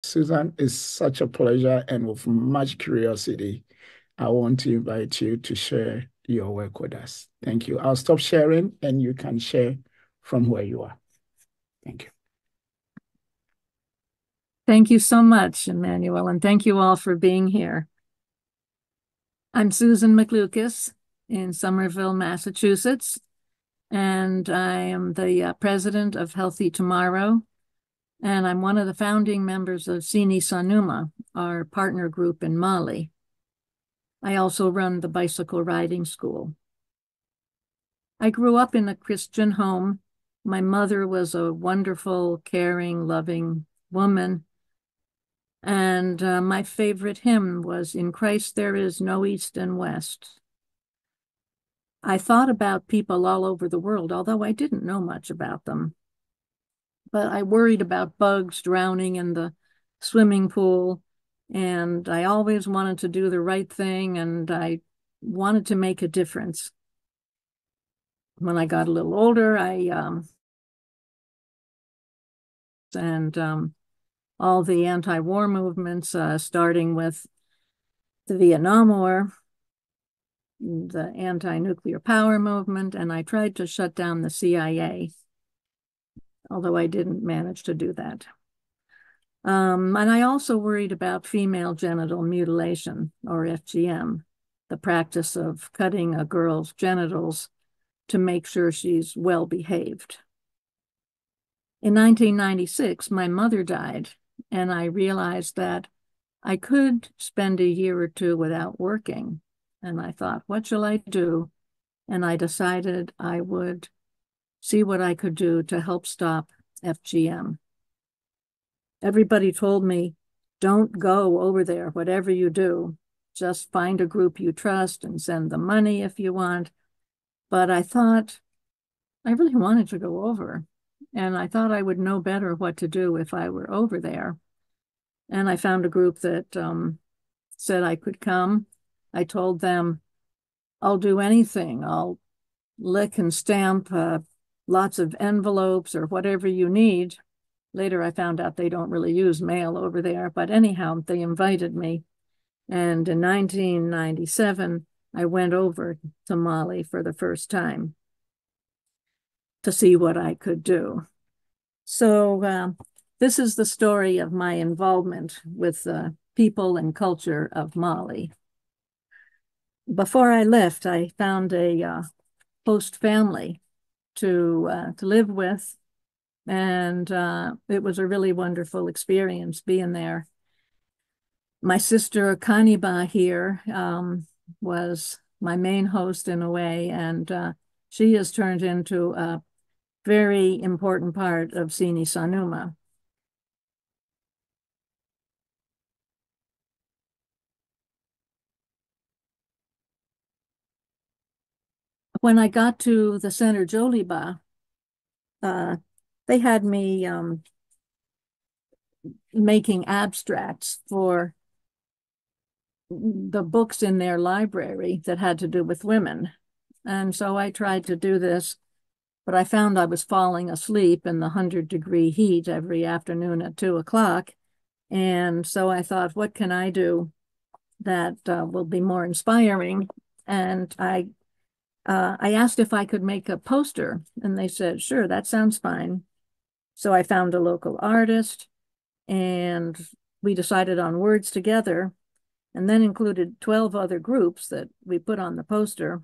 Susan, it's such a pleasure, and with much curiosity, I want to invite you to share your work with us. Thank you. I'll stop sharing and you can share from where you are. Thank you. Thank you so much, Emmanuel, and thank you all for being here. I'm Susan McLucas in Somerville, Massachusetts, and I am the president of Healthy Tomorrow, and I'm one of the founding members of Sini Sanuma, our partner group in Mali. I also run the bicycle riding school. I grew up in a Christian home. My mother was a wonderful, caring, loving woman. And my favorite hymn was, "In Christ there is no East and West." I thought about people all over the world, although I didn't know much about them. But I worried about bugs drowning in the swimming pool, and I always wanted to do the right thing, and I wanted to make a difference. When I got a little older, all the anti-war movements, starting with the Vietnam War, the anti-nuclear power movement, and I tried to shut down the CIA, although I didn't manage to do that. And I also worried about female genital mutilation, or FGM, the practice of cutting a girl's genitals to make sure she's well behaved. In 1996, my mother died, and I realized that I could spend a year or two without working. And I thought, what shall I do? And I decided I would see what I could do to help stop FGM. Everybody told me, don't go over there, whatever you do. Just find a group you trust and send them money if you want. But I thought I really wanted to go over. And I thought I would know better what to do if I were over there. And I found a group that said I could come. I told them, I'll do anything. I'll lick and stamp lots of envelopes or whatever you need. Later, I found out they don't really use mail over there. But anyhow, they invited me. And in 1997, I went over to Mali for the first time to see what I could do. So this is the story of my involvement with the people and culture of Mali. Before I left, I found a host family to live with, and it was a really wonderful experience being there. My sister Kaniba here was my main host in a way, and she has turned into a very important part of Sini Sanuma. When I got to the Center Joliba, they had me making abstracts for the books in their library that had to do with women. And so I tried to do this, but I found I was falling asleep in the 100-degree heat every afternoon at 2 o'clock. And so I thought, what can I do that will be more inspiring? And I asked if I could make a poster, and they said, sure, that sounds fine. So I found a local artist, and we decided on words together, and then included 12 other groups that we put on the poster.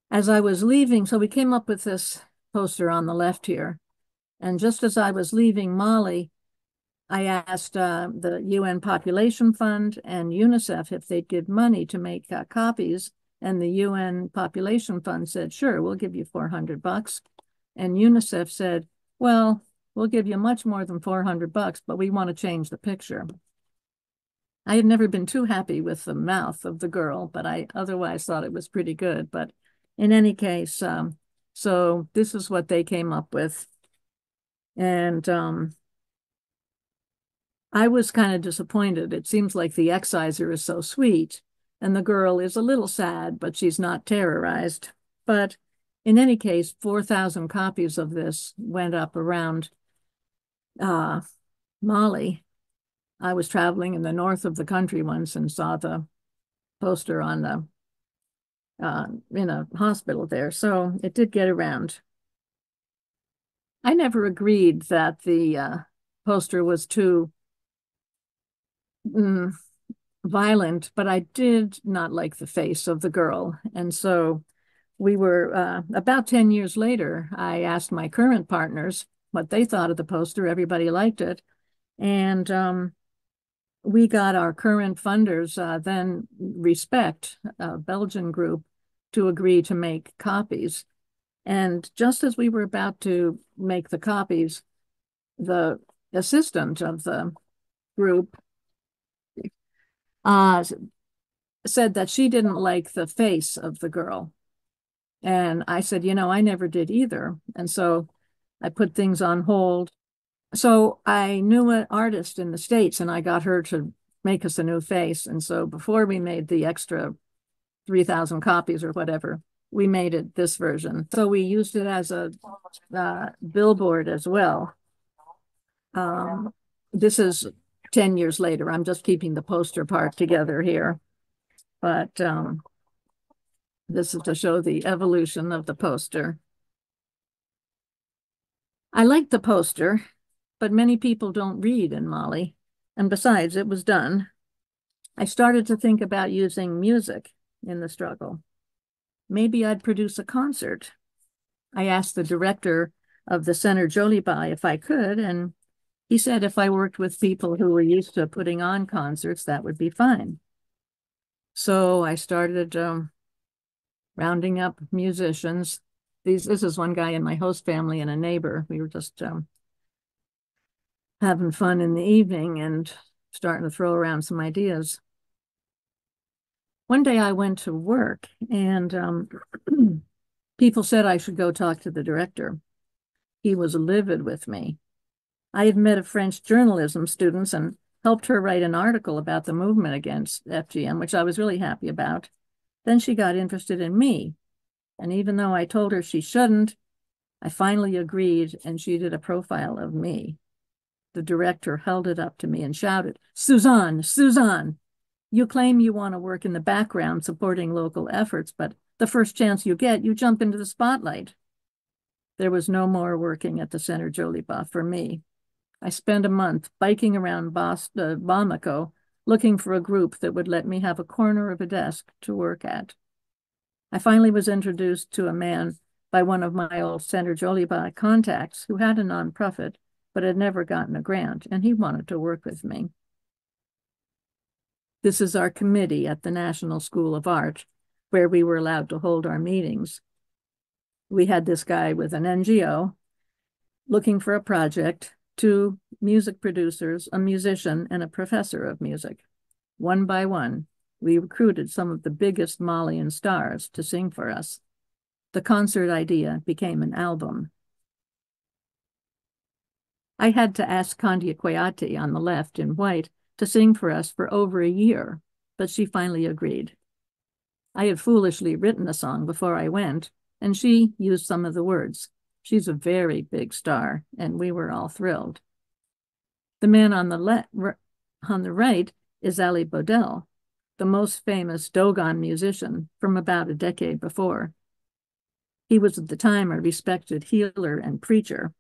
As I was leaving, so we came up with this poster on the left here, and just as I was leaving Mali, I asked the UN Population Fund and UNICEF if they'd give money to make copies, and the UN Population Fund said, sure, we'll give you $400. And UNICEF said, well, we'll give you much more than $400, but we want to change the picture. I had never been too happy with the mouth of the girl, but I otherwise thought it was pretty good. But in any case, so this is what they came up with. And I was kind of disappointed. It seems like the exciser is so sweet, and the girl is a little sad, but she's not terrorized. But in any case, 4,000 copies of this went up around Mali. I was traveling in the north of the country once and saw the poster on the in a hospital there. So it did get around. I never agreed that the poster was too violent, but I did not like the face of the girl. And so we were, about 10 years later, I asked my current partners what they thought of the poster. Everybody liked it. And we got our current funders, then Respect, a Belgian group, to agree to make copies. And just as we were about to make the copies, the assistant of the group said that she didn't like the face of the girl. And I said, you know, I never did either. And so I put things on hold. So I knew an artist in the States and I got her to make us a new face. And so before we made the extra 3,000 copies or whatever, we made it this version. So we used it as a billboard as well. This is 10 years later. I'm just keeping the poster part together here. But this is to show the evolution of the poster. I like the poster, but many people don't read in Mali. And besides, it was done. I started to think about using music in the struggle. Maybe I'd produce a concert. I asked the director of the Center Joliba if I could, and he said if I worked with people who were used to putting on concerts, that would be fine. So I started rounding up musicians. This is one guy in my host family and a neighbor. We were just having fun in the evening and starting to throw around some ideas. One day I went to work and people said I should go talk to the director. He was livid with me. I had met a French journalism student and helped her write an article about the movement against FGM, which I was really happy about. Then she got interested in me. And even though I told her she shouldn't, I finally agreed and she did a profile of me. The director held it up to me and shouted, "Suzanne, Suzanne, you claim you want to work in the background supporting local efforts, but the first chance you get, you jump into the spotlight." There was no more working at the Center Joliba for me. I spent a month biking around Bamako looking for a group that would let me have a corner of a desk to work at. I finally was introduced to a man by one of my old Center Joliba contacts who had a nonprofit but had never gotten a grant, and he wanted to work with me. This is our committee at the National School of Art, where we were allowed to hold our meetings. We had this guy with an NGO looking for a project, 2 music producers, a musician, and a professor of music. One by one, we recruited some of the biggest Malian stars to sing for us. The concert idea became an album. I had to ask Kandia Kweate on the left in white to sing for us for over a year, but she finally agreed. I had foolishly written a song before I went, and she used some of the words. She's a very big star, and we were all thrilled. The man on the right is Ali Bodel, the most famous Dogon musician from about a decade before. He was at the time a respected healer and preacher.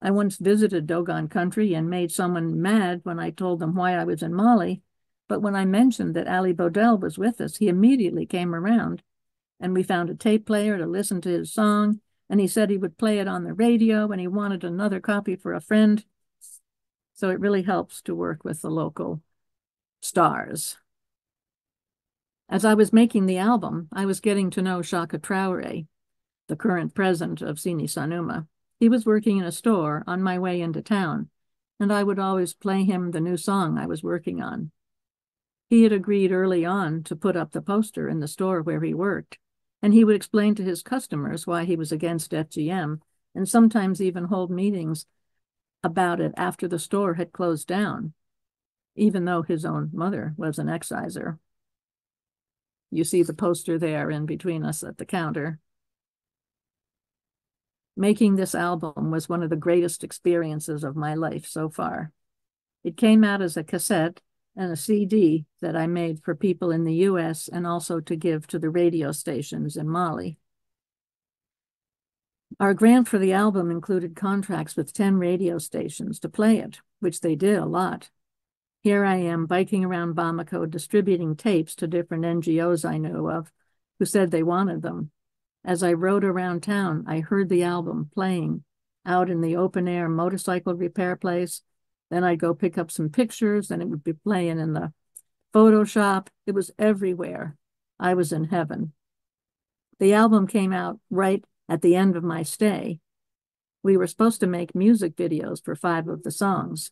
I once visited Dogon country and made someone mad when I told them why I was in Mali, but when I mentioned that Ali Bodel was with us, he immediately came around, and we found a tape player to listen to his song, and he said he would play it on the radio, and he wanted another copy for a friend. So it really helps to work with the local stars. As I was making the album, I was getting to know Shaka Traore, the current president of Sini Sanuma. He was working in a store on my way into town, and I would always play him the new song I was working on. He had agreed early on to put up the poster in the store where he worked, and he would explain to his customers why he was against FGM, and sometimes even hold meetings about it after the store had closed down, even though his own mother was an exciser. You see the poster there in between us at the counter. Making this album was one of the greatest experiences of my life so far. It came out as a cassette and a CD that I made for people in the US and also to give to the radio stations in Mali. Our grant for the album included contracts with 10 radio stations to play it, which they did a lot. Here I am biking around Bamako distributing tapes to different NGOs I knew of who said they wanted them. As I rode around town, I heard the album playing out in the open air motorcycle repair place. Then I'd go pick up some pictures and it would be playing in the photo shop. It was everywhere. I was in heaven. The album came out right at the end of my stay. We were supposed to make music videos for 5 of the songs.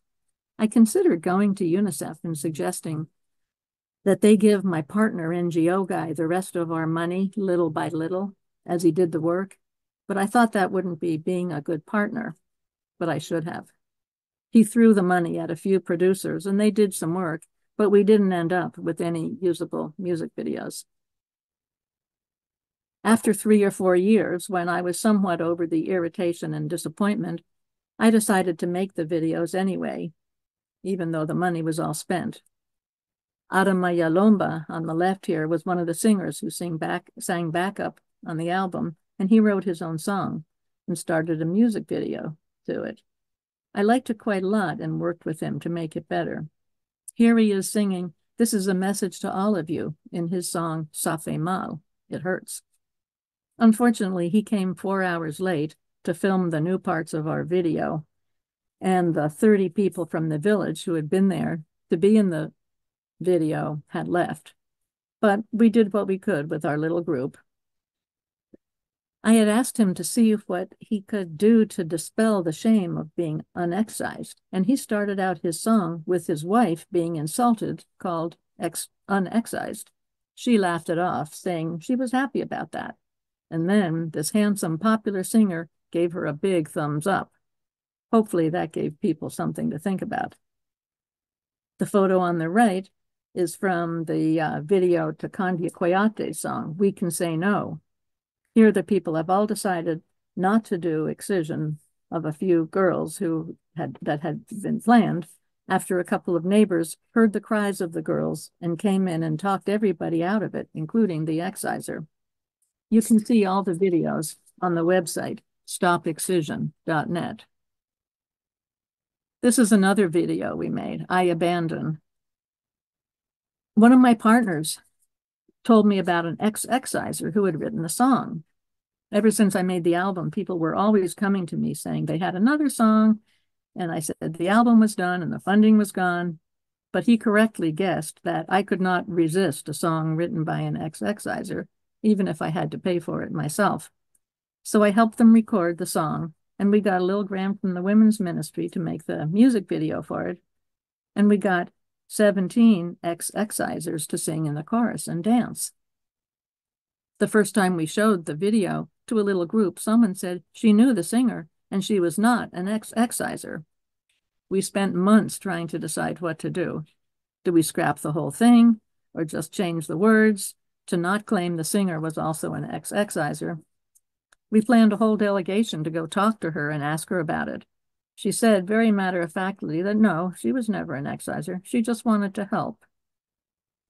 I considered going to UNICEF and suggesting that they give my partner NGO guy the rest of our money little by little as he did the work, but I thought that wouldn't be being a good partner, but I should have. He threw the money at a few producers and they did some work, but we didn't end up with any usable music videos. After 3 or 4 years, when I was somewhat over the irritation and disappointment, I decided to make the videos anyway, even though the money was all spent. Aramaya Lomba on the left here was one of the singers who sang backup on the album, and he wrote his own song and started a music video to it. I liked it quite a lot and worked with him to make it better. Here he is singing, "This is a message to all of you," in his song, "Ça fait mal," it hurts. Unfortunately, he came 4 hours late to film the new parts of our video, and the 30 people from the village who had been there to be in the video had left. But we did what we could with our little group. I had asked him to see what he could do to dispel the shame of being unexcised, and he started out his song with his wife being insulted, called unexcised. She laughed it off, saying she was happy about that. And then this handsome, popular singer gave her a big thumbs up. Hopefully that gave people something to think about. The photo on the right is from the video to Kandia Koyate's song, "We Can Say No." Here the people have all decided not to do excision of a few girls that had been planned after a couple of neighbors heard the cries of the girls and came in and talked everybody out of it, including the exciser. You can see all the videos on the website, stopexcision.net. This is another video we made, "I Abandon." One of my partners told me about an exciser who had written a song. Ever since I made the album, people were always coming to me saying they had another song, and I said the album was done and the funding was gone, but he correctly guessed that I could not resist a song written by an exciser, even if I had to pay for it myself. So I helped them record the song, and we got a little grant from the women's ministry to make the music video for it, and we got 17 excisers to sing in the chorus and dance. The first time we showed the video to a little group, someone said she knew the singer and she was not an exciser. We spent months trying to decide what to do. Do we scrap the whole thing or just change the words to not claim the singer was also an exciser? We planned a whole delegation to go talk to her and ask her about it. She said very matter-of-factly that no, she was never an exciser. She just wanted to help.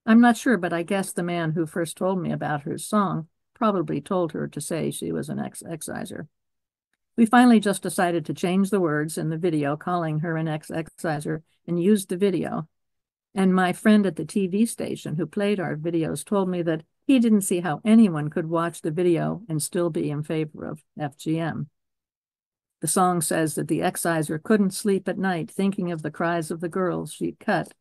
I'm not sure, but I guess the man who first told me about her song probably told her to say she was an exciser. We finally just decided to change the words in the video, calling her an exciser, and used the video. And my friend at the TV station who played our videos told me that he didn't see how anyone could watch the video and still be in favor of FGM. The song says that the exciser couldn't sleep at night thinking of the cries of the girls she'd cut.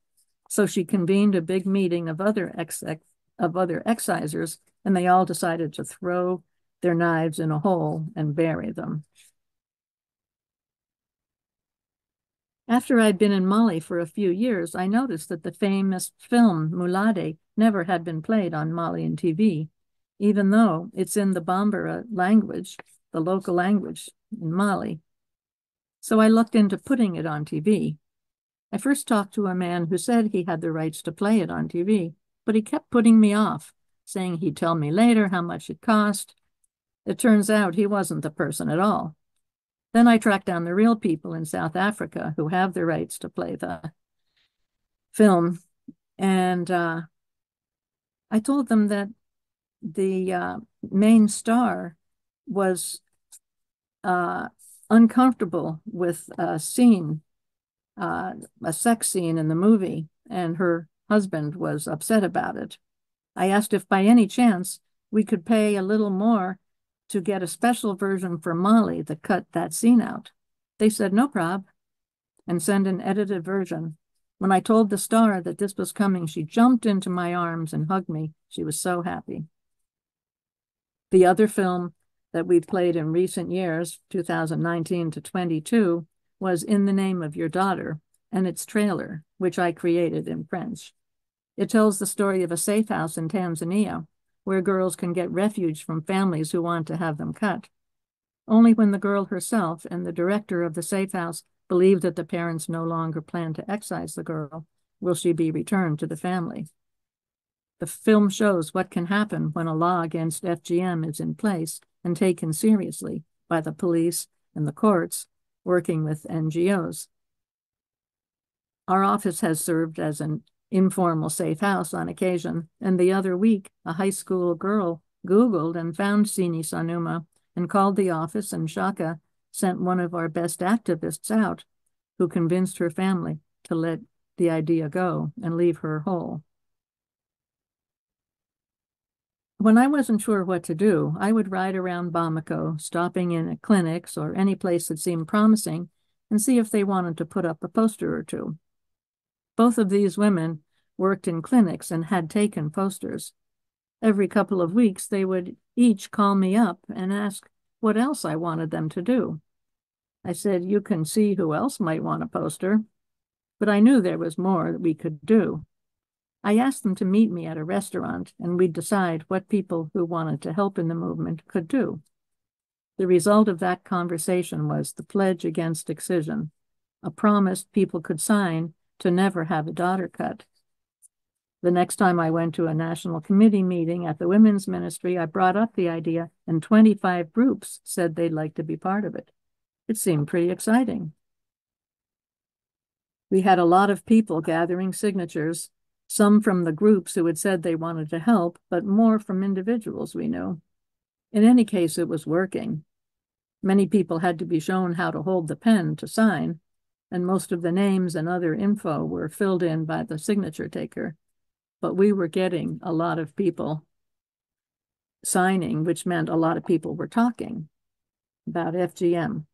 So she convened a big meeting of other excisers, and they all decided to throw their knives in a hole and bury them. After I'd been in Mali for a few years, I noticed that the famous film Mulade never had been played on Malian TV, even though it's in the Bambara language, the local language in Mali. So I looked into putting it on TV. I first talked to a man who said he had the rights to play it on TV, but he kept putting me off, saying he'd tell me later how much it cost. It turns out he wasn't the person at all. Then I tracked down the real people in South Africa who have the rights to play the film. And I told them that the main star was uncomfortable with a scene, a sex scene in the movie, and her husband was upset about it. I asked if by any chance we could pay a little more to get a special version for Molly that cut that scene out. They said, no prob, and send an edited version. When I told the star that this was coming, she jumped into my arms and hugged me. She was so happy. The other film that we played in recent years, 2019 to 22, was In the Name of Your Daughter, and its trailer, which I created in French. It tells the story of a safe house in Tanzania, where girls can get refuge from families who want to have them cut. Only when the girl herself and the director of the safe house believe that the parents no longer plan to excise the girl will she be returned to the family. The film shows what can happen when a law against FGM is in place and taken seriously by the police and the courts working with NGOs. Our office has served as an informal safe house on occasion, and the other week, a high school girl Googled and found Sini Sanuma and called the office, and Shaka sent one of our best activists out who convinced her family to let the idea go and leave her whole. When I wasn't sure what to do, I would ride around Bamako, stopping in at clinics or any place that seemed promising, and see if they wanted to put up a poster or two. Both of these women worked in clinics and had taken posters. Every couple of weeks, they would each call me up and ask what else I wanted them to do. I said, you can see who else might want a poster, but I knew there was more that we could do. I asked them to meet me at a restaurant, and we'd decide what people who wanted to help in the movement could do. The result of that conversation was the Pledge Against Excision, a promise people could sign to never have a daughter cut. The next time I went to a national committee meeting at the women's ministry, I brought up the idea, and 25 groups said they'd like to be part of it. It seemed pretty exciting. We had a lot of people gathering signatures, some from the groups who had said they wanted to help, but more from individuals we knew. In any case, it was working. Many people had to be shown how to hold the pen to sign, and most of the names and other info were filled in by the signature taker. But we were getting a lot of people signing, which meant a lot of people were talking about FGM.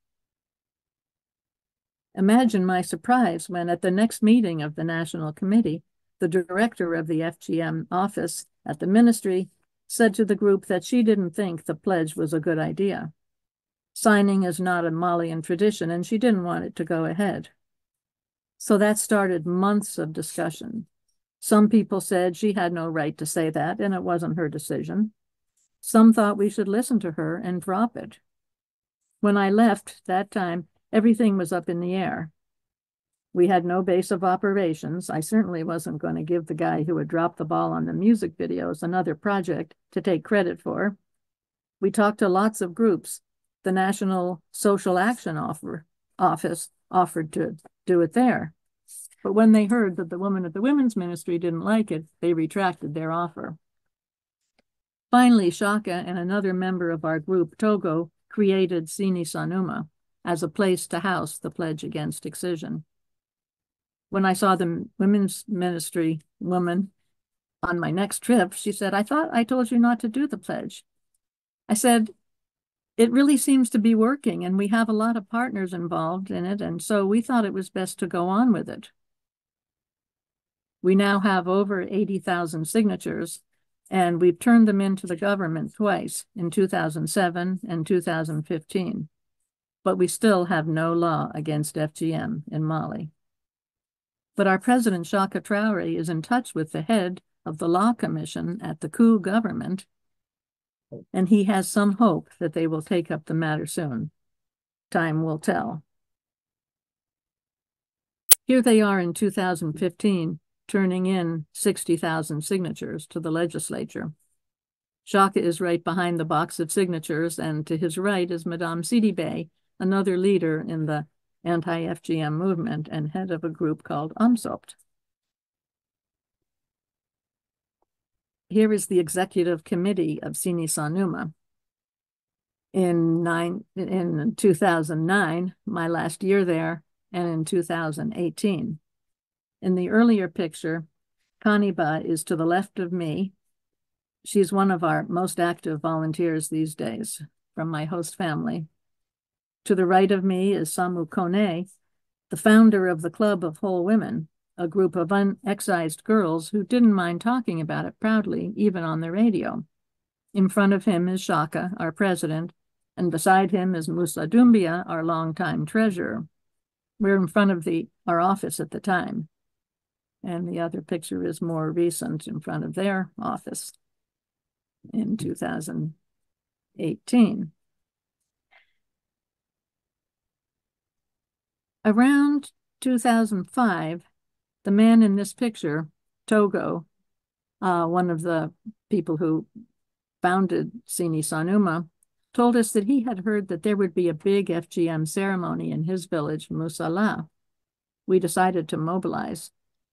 Imagine my surprise when at the next meeting of the National Committee, the director of the FGM office at the ministry said to the group that she didn't think the pledge was a good idea. Signing is not a Malian tradition, and she didn't want it to go ahead. So that started months of discussion. Some people said she had no right to say that, and it wasn't her decision. Some thought we should listen to her and drop it. When I left that time, everything was up in the air. We had no base of operations. I certainly wasn't going to give the guy who had dropped the ball on the music videos another project to take credit for. We talked to lots of groups. The National Social Action Office offered to do it there. But when they heard that the woman at the women's ministry didn't like it, they retracted their offer. Finally, Shaka and another member of our group, Togo, created Sini Sanuma as a place to house the Pledge Against Excision. When I saw the women's ministry woman on my next trip, she said, I thought I told you not to do the pledge. I said, it really seems to be working, and we have a lot of partners involved in it, and so we thought it was best to go on with it. We now have over 80,000 signatures, and we've turned them into the government twice, in 2007 and 2015. But we still have no law against FGM in Mali. But our president, Shaka Traore, is in touch with the head of the Law Commission at the coup government, and he has some hope that they will take up the matter soon. Time will tell. Here they are in 2015, turning in 60,000 signatures to the legislature. Shaka is right behind the box of signatures, and to his right is Madame Sidibé, another leader in the anti-FGM movement and head of a group called UMSOPT. Here is the executive committee of Sini Sanuma. In 2009, my last year there, and in 2018. In the earlier picture, Kaniba is to the left of me. She's one of our most active volunteers these days from my host family. To the right of me is Samu Kone, the founder of the Club of Whole Women, a group of unexcised girls who didn't mind talking about it proudly, even on the radio. In front of him is Shaka, our president, and beside him is Musa Dumbia, our longtime treasurer. We're in front of our office at the time. And the other picture is more recent, in front of their office in 2018. Around 2005, the man in this picture, Togo, one of the people who founded Sini Sanuma, told us that he had heard that there would be a big FGM ceremony in his village, Musala. We decided to mobilize.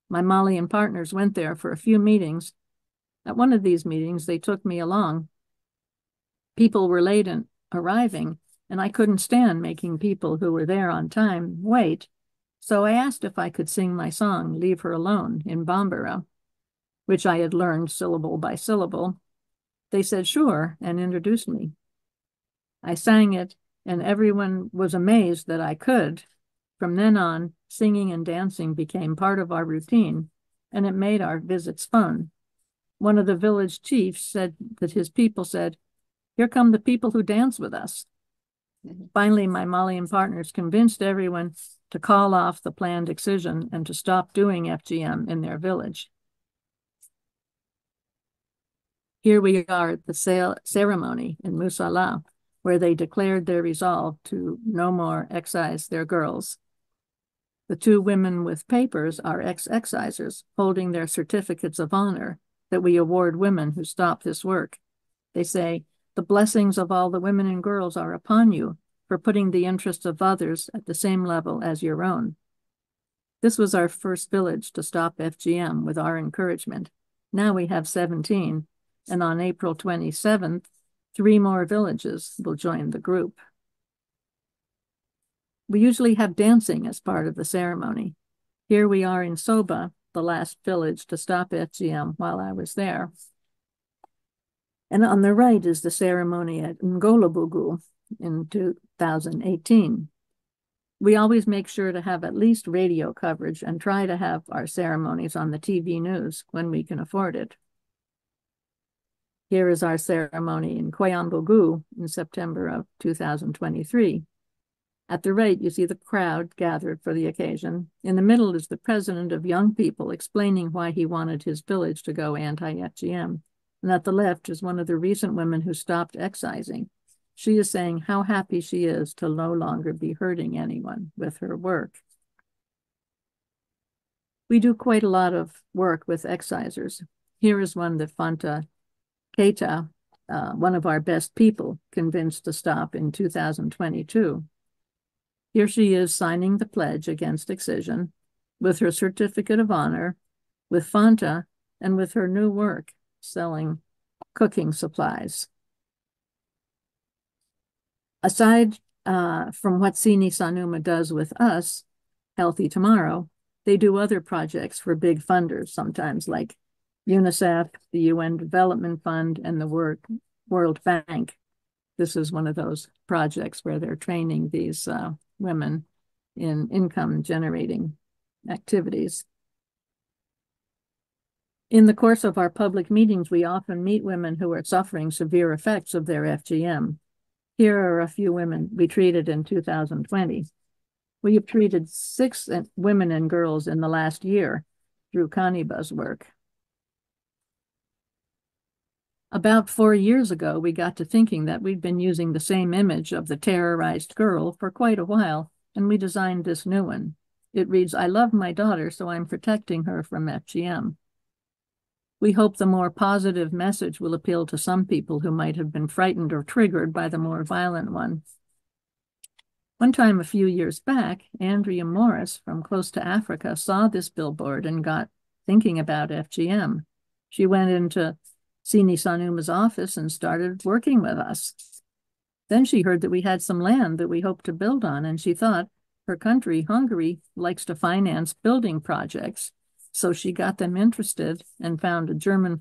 My Malian partners went there for a few meetings. At one of these meetings, they took me along. People were late in arriving, and I couldn't stand making people who were there on time wait. So I asked if I could sing my song, Leave Her Alone, in Bambara, which I had learned syllable by syllable. They said, sure, and introduced me. I sang it, and everyone was amazed that I could. From then on, singing and dancing became part of our routine, and it made our visits fun. One of the village chiefs said that his people said, here come the people who dance with us. Finally, my Malian partners convinced everyone to call off the planned excision and to stop doing FGM in their village. Here we are at the ceremony in Musala, where they declared their resolve to no more excise their girls. The two women with papers are ex-excisers holding their certificates of honor that we award women who stop this work. They say, the blessings of all the women and girls are upon you for putting the interests of others at the same level as your own. This was our first village to stop FGM with our encouragement. Now we have 17, and on April 27th, 3 more villages will join the group. We usually have dancing as part of the ceremony. Here we are in Soba, the last village to stop FGM while I was there. And on the right is the ceremony at Ngolobugu in 2018. We always make sure to have at least radio coverage and try to have our ceremonies on the TV news when we can afford it. Here is our ceremony in Koyambugu in September of 2023. At the right, you see the crowd gathered for the occasion. In the middle is the president of Young People explaining why he wanted his village to go anti-FGM. And at the left is one of the recent women who stopped excising. She is saying how happy she is to no longer be hurting anyone with her work. We do quite a lot of work with excisers. Here is one that Fanta Keita, one of our best people, convinced to stop in 2022. Here she is signing the pledge against excision with her certificate of honor, with Fanta, and with her new work, selling cooking supplies. Aside from what Sini Sanuma does with us, Healthy Tomorrow, they do other projects for big funders sometimes, like UNICEF, the UN Development Fund, and the World Bank. This is one of those projects where they're training these women in income-generating activities. In the course of our public meetings, we often meet women who are suffering severe effects of their FGM. Here are a few women we treated in 2020. We have treated 6 women and girls in the last year through Kaniba's work. About 4 years ago, we got to thinking that we'd been using the same image of the terrorized girl for quite a while, and we designed this new one. It reads, I love my daughter, so I'm protecting her from FGM. We hope the more positive message will appeal to some people who might have been frightened or triggered by the more violent one. One time a few years back, Andrea Morris from close to Africa saw this billboard and got thinking about FGM. She went into Sini Sanuma's office and started working with us. Then she heard that we had some land that we hoped to build on, and she thought her country, Hungary, likes to finance building projects. So she got them interested and found a German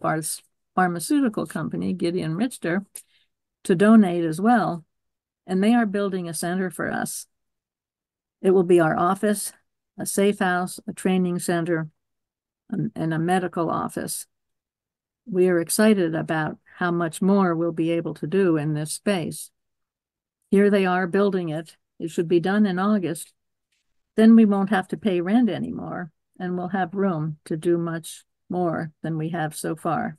pharmaceutical company, Gideon Richter, to donate as well. And they are building a center for us. It will be our office, a safe house, a training center, and a medical office. We are excited about how much more we'll be able to do in this space. Here they are building it. It should be done in August. Then we won't have to pay rent anymore, and we'll have room to do much more than we have so far.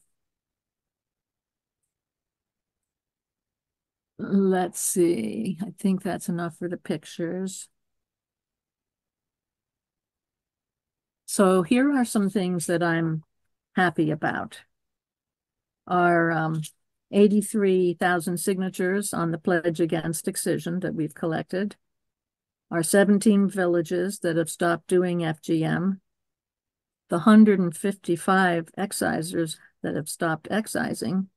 Let's see. I think that's enough for the pictures. So here are some things that I'm happy about. Our 83,000 signatures on the Pledge Against Excision that we've collected. Our 17 villages that have stopped doing FGM. The 155 excisers that have stopped excising.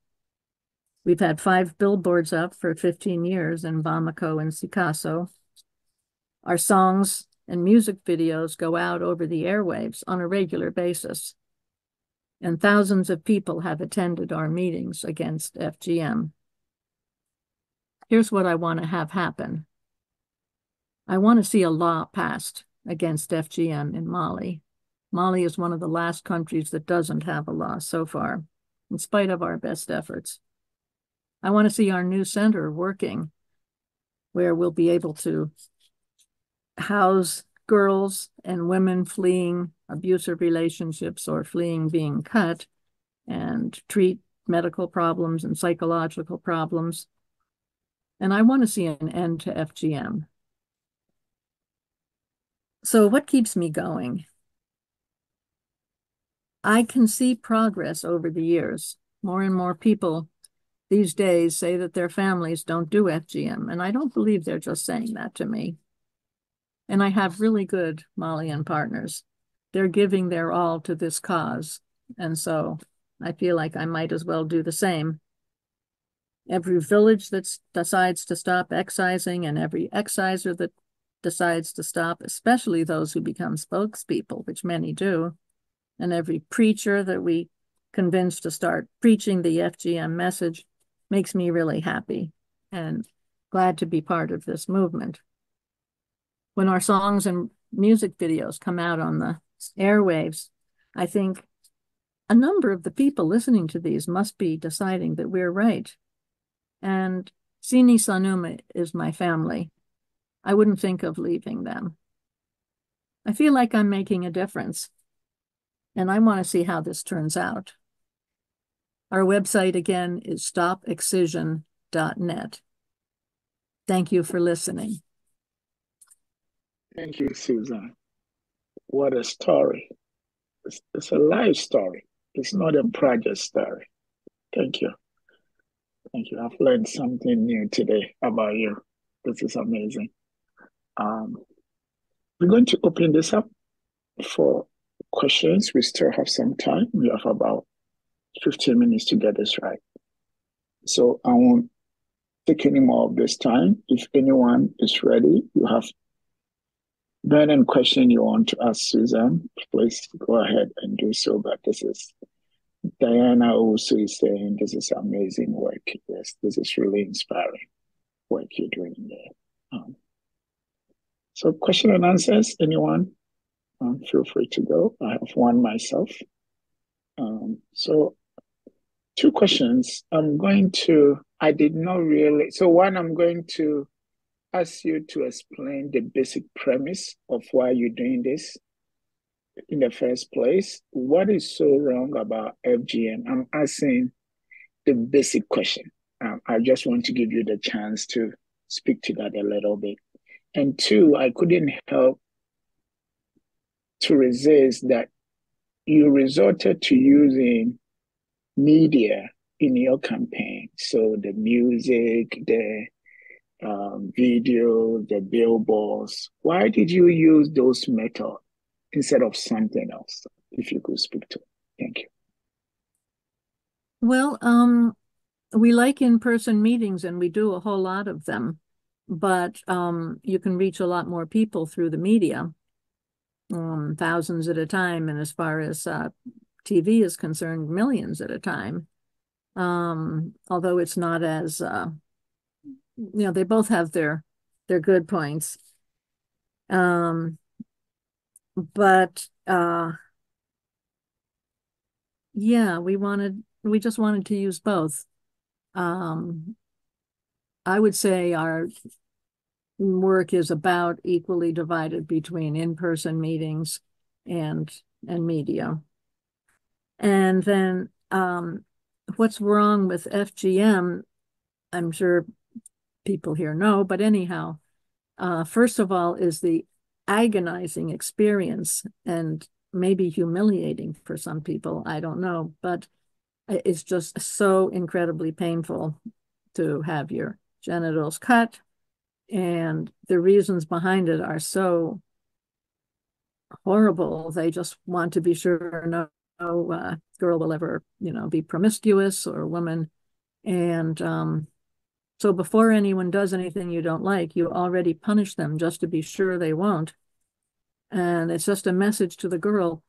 We've had 5 billboards up for 15 years in Bamako and Sikasso. Our songs and music videos go out over the airwaves on a regular basis. And thousands of people have attended our meetings against FGM. Here's what I want to have happen. I want to see a law passed against FGM in Mali. Mali is one of the last countries that doesn't have a law so far, in spite of our best efforts. I want to see our new center working, where we'll be able to house girls and women fleeing abusive relationships or fleeing being cut, and treat medical problems and psychological problems. And I want to see an end to FGM. So what keeps me going? I can see progress over the years. More and more people these days say that their families don't do FGM, and I don't believe they're just saying that to me. And I have really good Malian partners. They're giving their all to this cause, and so I feel like I might as well do the same. Every village that decides to stop excising, and every exciser that decides to stop, especially those who become spokespeople, which many do, and every preacher that we convince to start preaching the FGM message makes me really happy and glad to be part of this movement. When our songs and music videos come out on the airwaves, I think a number of the people listening to these must be deciding that we're right. And Sini Sanuma is my family. I wouldn't think of leaving them. I feel like I'm making a difference, and I want to see how this turns out. Our website again is stopexcision.net. Thank you for listening. Thank you, Susan. What a story. It's a life story. It's not a project story. Thank you. Thank you. I've learned something new today about you. This is amazing. We're going to open this up for questions. We still have some time. We have about 15 minutes to get this right. So I won't take any more of this time. If anyone is ready, you have burning question you want to ask Susan, please go ahead and do so. But this is Diana also is saying this is amazing work. Yes, this is really inspiring work you're doing there. So question and answers, anyone? Feel free to go. I have one myself. So 2 questions. I did not really, so one, I'm going to ask you to explain the basic premise of why you're doing this in the first place. What is so wrong about FGM? I'm asking the basic question. I just want to give you the chance to speak to that a little bit. And 2, I couldn't help to resist that you resorted to using media in your campaign. So the music, the video, the billboards. Why did you use those methods instead of something else? If you could speak to it. Thank you. Well, we like in-person meetings and we do a whole lot of them, but you can reach a lot more people through the media, thousands at a time, and as far as TV is concerned, millions at a time. Although it's not as they both have their good points. But yeah, we just wanted to use both. I would say our work is about equally divided between in-person meetings and media. And then what's wrong with FGM, I'm sure people here know, but anyhow, first of all, is the agonizing experience and maybe humiliating for some people. I don't know, but it's just so incredibly painful to have your genitals cut. And the reasons behind it are so horrible. They just want to be sure no girl will ever, be promiscuous or a woman. And so before anyone does anything you don't like, you already punish them just to be sure they won't. And it's just a message to the girl,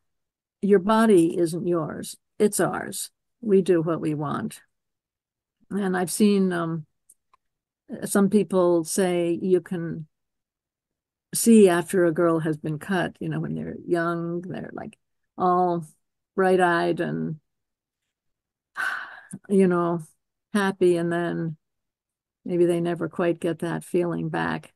your body isn't yours, it's ours. We do what we want. And I've seen some people say you can see after a girl has been cut, when they're young, they're like all bright-eyed and, happy, and then maybe they never quite get that feeling back.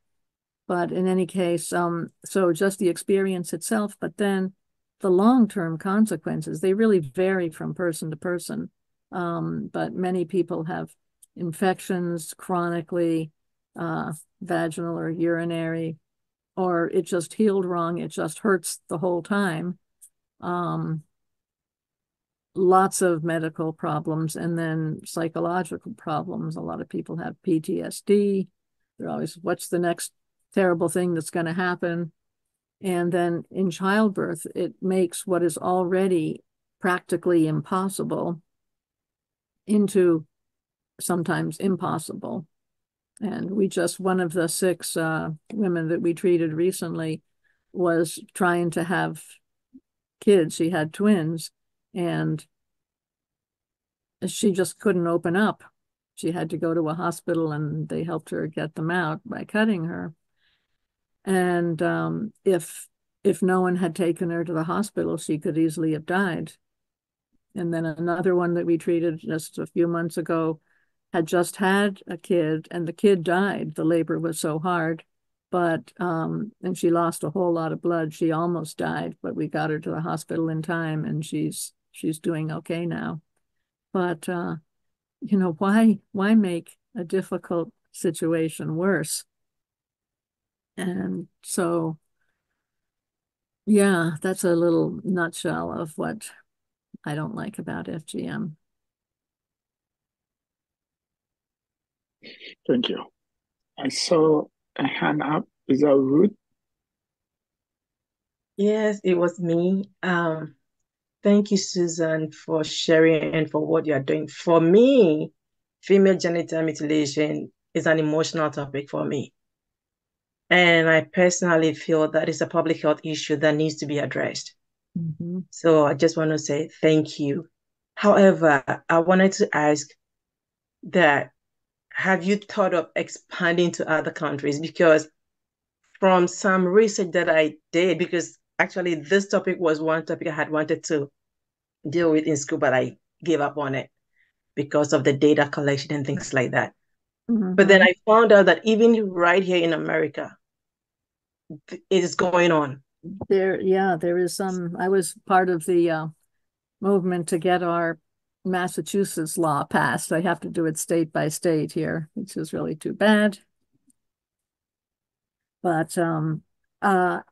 But in any case, so just the experience itself, but then the long-term consequences, they really vary from person to person. But many people have infections chronically, vaginal or urinary, or it just healed wrong. It just hurts the whole time. Lots of medical problems, and then psychological problems. A lot of people have PTSD. They're always, what's the next terrible thing that's going to happen? And then in childbirth, it makes what is already practically impossible into sometimes impossible. And one of the 6 women that we treated recently was trying to have kids. She had twins, and she just couldn't open up. She had to go to a hospital, and they helped her get them out by cutting her. And if no one had taken her to the hospital, she could easily have died. And then another one that we treated just a few months ago had just had a kid, and the kid died. The labor was so hard, but and she lost a whole lot of blood. She almost died, but we got her to the hospital in time, and she's doing okay now. But why make a difficult situation worse? And so, yeah, that's a little nutshell of what I don't like about FGM. Thank you. I saw a hand up. Is that Ruth? Yes, it was me. Thank you, Susan, for sharing and for what you're doing. For me, female genital mutilation is an emotional topic for me. And I personally feel that it's a public health issue that needs to be addressed. Mm-hmm. So I just want to say thank you. However, I wanted to ask that, have you thought of expanding to other countries? Because from some research that I did, because actually this topic was one topic I had wanted to deal with in school, but I gave up on it because of the data collection and things like that. Mm-hmm. But then I found out that even right here in America, it is going on. There is some. I was part of the movement to get our Massachusetts law passed. I have to do it state by state here, which is really too bad. But I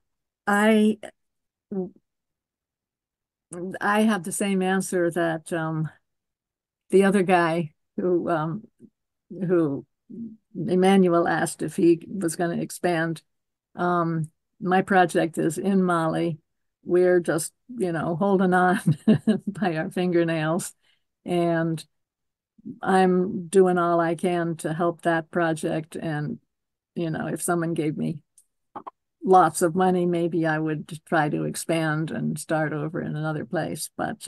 have the same answer that the other guy who Emmanuel asked if he was going to expand. My project is in Mali. We're just, holding on by our fingernails. And I'm doing all I can to help that project. And, if someone gave me lots of money, maybe I would try to expand and start over in another place. But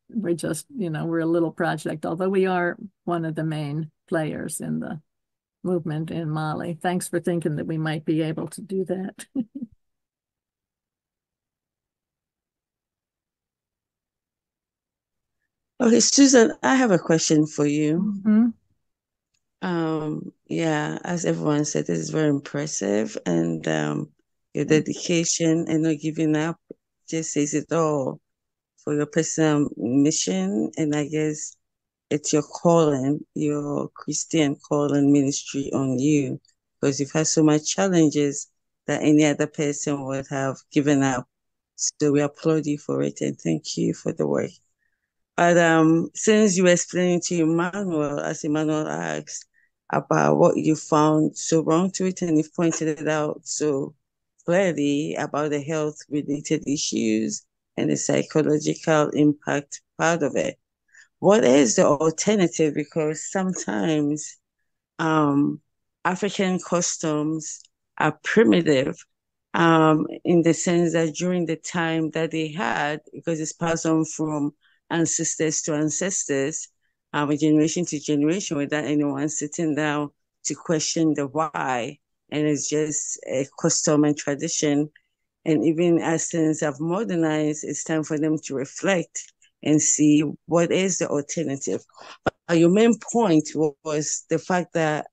we're just, we're a little project, although we are one of the main players in the movement in Mali. Thanks for thinking that we might be able to do that. Okay, Susan, I have a question for you. Mm-hmm. Yeah, as everyone said, this is very impressive, and your dedication and not giving up just says it all for your personal mission. And I guess it's your calling, your Christian calling ministry on you, because you've had so much challenges that any other person would have given up. So we applaud you for it and thank you for the work. But since you were explaining to Emmanuel, as Emmanuel asked, about what you found so wrong to it, and you've pointed it out so clearly about the health-related issues and the psychological impact part of it. What is the alternative? Because sometimes African customs are primitive in the sense that during the time that they had, because it's passed on from ancestors to ancestors, generation to generation, without anyone sitting down to question the why. And it's just a custom and tradition. And even as things have modernized, it's time for them to reflect and see what is the alternative. Your main point was the fact that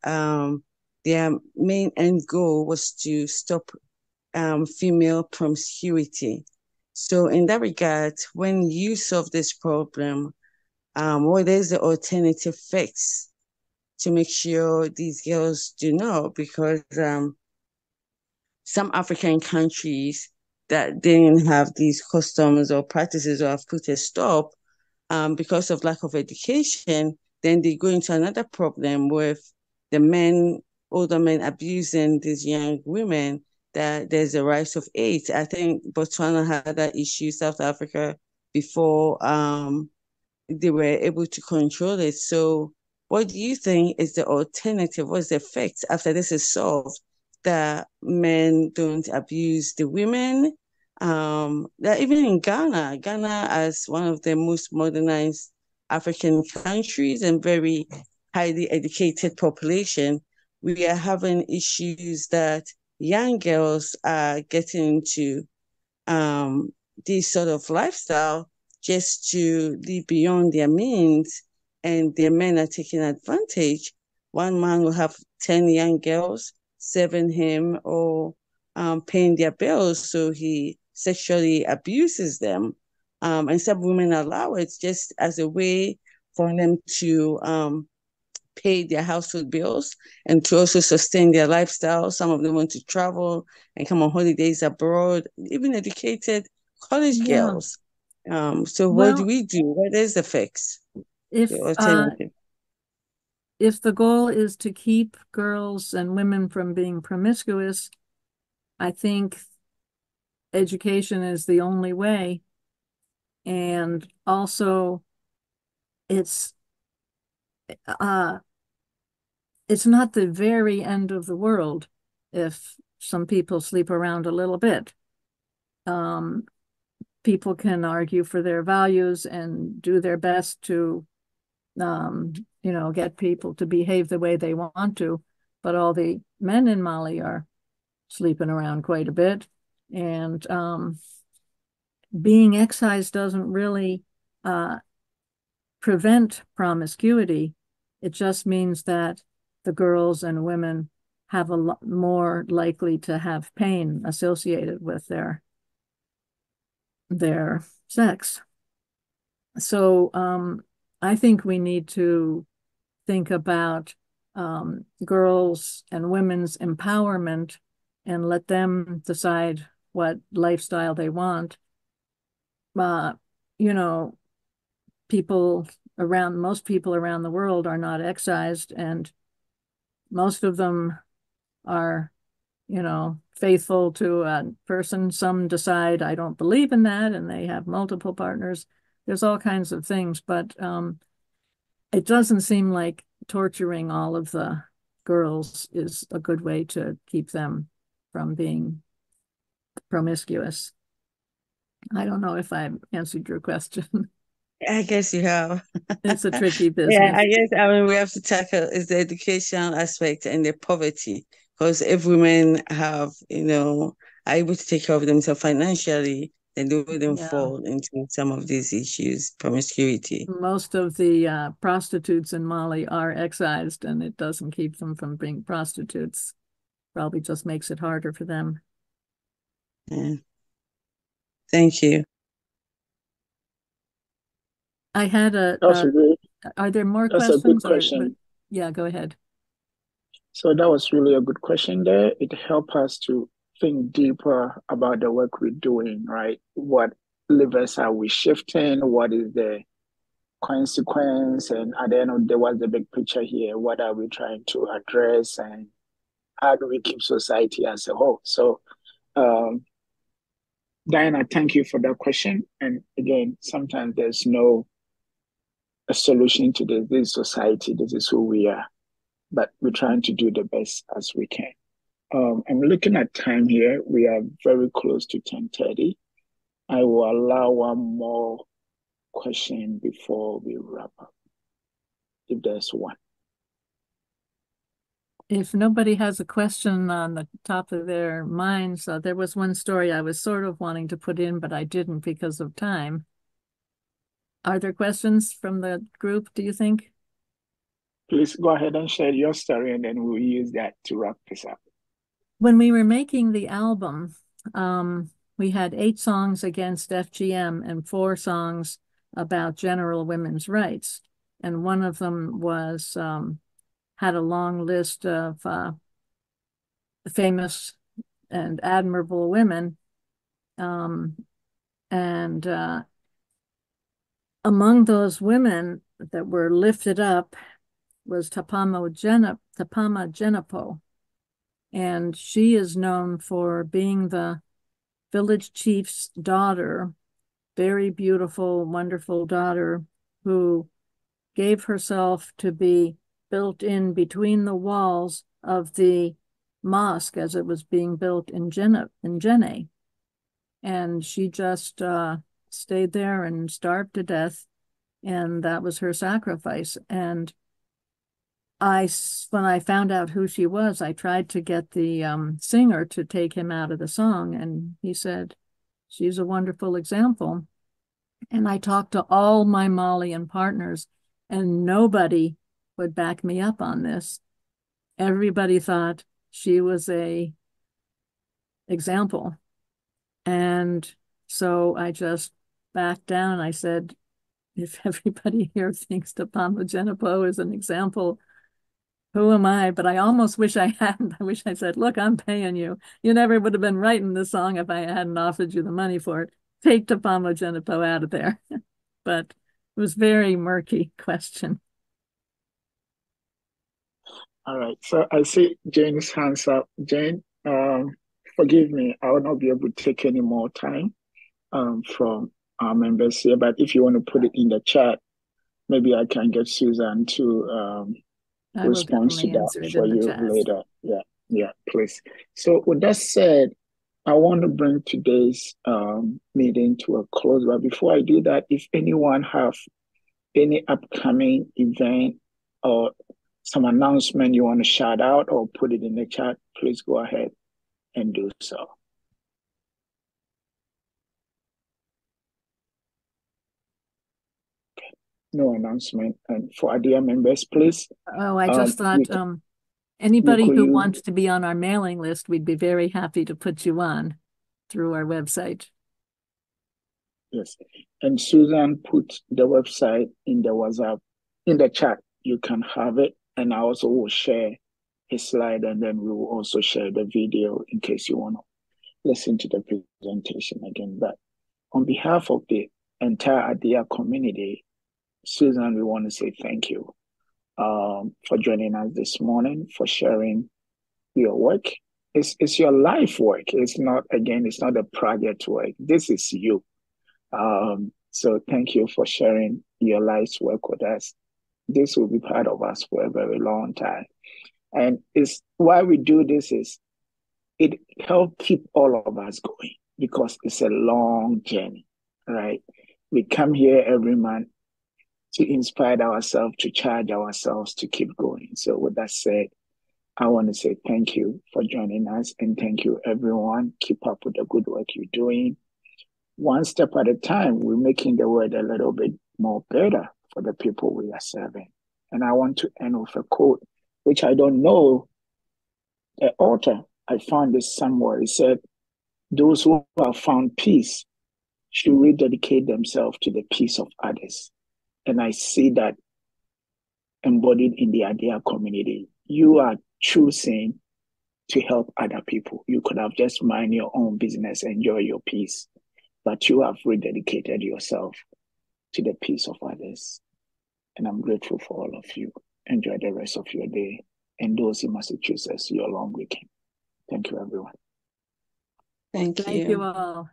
their main end goal was to stop female promiscuity. So in that regard, when you solve this problem, what is the alternative fix to make sure these girls do not? Because some African countries that didn't have these customs or practices or have put a stop because of lack of education, then they go into another problem with the men, older men abusing these young women, that there's a rise of AIDS. I think Botswana had that issue, South Africa, before they were able to control it. So what do you think is the alternative? What's the effect after this is solved, that men don't abuse the women? That even in Ghana as one of the most modernized African countries and very highly educated population, we are having issues that young girls are getting into this sort of lifestyle just to live beyond their means, and their men are taking advantage. One man will have 10 young girls serving him or paying their bills, so he sexually abuses them. And some women allow it just as a way for them to pay their household bills and to also sustain their lifestyle. Some of them want to travel and come on holidays abroad, even educated college girls. So what do we do? What is the fix? If the alternative? If the goal is to keep girls and women from being promiscuous, I think education is the only way. And also, it's not the very end of the world if some people sleep around a little bit. People can argue for their values and do their best to, get people to behave the way they want to. But all the men in Mali are sleeping around quite a bit. And being excised doesn't really prevent promiscuity. It just means that the girls and women have a lot more likely to have pain associated with their sex. So I think we need to think about girls and women's empowerment and let them decide what lifestyle they want. Most people around the world are not excised, and most of them are, faithful to a person. Some decide, I don't believe in that, and they have multiple partners. there's all kinds of things, but it doesn't seem like torturing all of the girls is a good way to keep them from being promiscuous. I don't know if I answered your question. I guess you have. It's a tricky business. Yeah, I guess, I mean, we have to tackle is the education aspect and the poverty, because if women have, are able to take care of themselves financially, then they wouldn't fall into some of these issues, promiscuity. Most of the prostitutes in Mali are excised, and it doesn't keep them from being prostitutes. Probably just makes it harder for them. Yeah. Thank you. I had are there more questions? That's a good question. Yeah, go ahead. So that was really a good question there. It helped us to think deeper about the work we're doing, right? What levers are we shifting? What is the consequence? And at the end of the day, what's the big picture here? What are we trying to address? And how do we keep society as a whole? So, Diana, thank you for that question. And again, sometimes there's no a solution to this. This is society. This is who we are. But we're trying to do the best as we can. I'm looking at time here. We are very close to 10:30. I will allow one more question before we wrap up, if there's one. If nobody has a question on the top of their minds, there was one story I was sort of wanting to put in, but I didn't because of time. Are there questions from the group, do you think? Please go ahead and share your story, and then we'll use that to wrap this up. When we were making the album, we had 8 songs against FGM and 4 songs about general women's rights. And one of them was had a long list of famous and admirable women. And among those women that were lifted up was Tapama Genepo. And she is known for being the village chief's daughter, very beautiful, wonderful daughter, who gave herself to be built in between the walls of the mosque as it was being built in Jenne. And she just stayed there and starved to death, and that was her sacrifice. And when I found out who she was, I tried to get the singer to take him out of the song, and he said, she's a wonderful example. And I talked to all my Malian partners, and nobody would back me up on this. Everybody thought she was a example. And so I just backed down. I said, if everybody here thinks Tapama Genepo is an example, who am I? But I almost wish I hadn't. I wish I said, look, I'm paying you. You never would have been writing this song if I hadn't offered you the money for it. Take Tapama Genepo out of there. But it was a very murky question. All right. So I see Jane's hands up. Jane, forgive me. I will not be able to take any more time from our members here. But if you want to put it in the chat, maybe I can get Susan to respond to that for you later. Yeah, please. So with that said, I want to bring today's meeting to a close. But before I do that, if anyone have any upcoming event or some announcement you want to shout out or put it in the chat, please go ahead and do so. Okay. No announcement. And for ADEA members, please. Oh, I just thought anybody who wants to be on our mailing list, we'd be very happy to put you on through our website. Yes. And Susan put the website in the WhatsApp, in the chat. You can have it. And I also will share a slide, and then we will also share the video in case you want to listen to the presentation again. But on behalf of the entire ADEA community, Susan, we want to say thank you for joining us this morning, for sharing your work. It's your life work. It's not a project work. This is you. So thank you for sharing your life's work with us. This will be part of us for a very long time. And it's why we do this is it helps keep all of us going because it's a long journey, right? We come here every month to inspire ourselves, to charge ourselves to keep going. So with that said, I want to say thank you for joining us and thank you, everyone. Keep up with the good work you're doing. One step at a time, we're making the world a little bit more better for the people we are serving. And I want to end with a quote, which I don't know the author. I found this somewhere. He said, those who have found peace should rededicate themselves to the peace of others. And I see that embodied in the ADEA community. You are choosing to help other people. You could have just mind your own business, enjoy your peace, but you have rededicated yourself to the peace of others. And I'm grateful for all of you. Enjoy the rest of your day. And those in Massachusetts, your long weekend. Thank you, everyone. Thank Thank you all.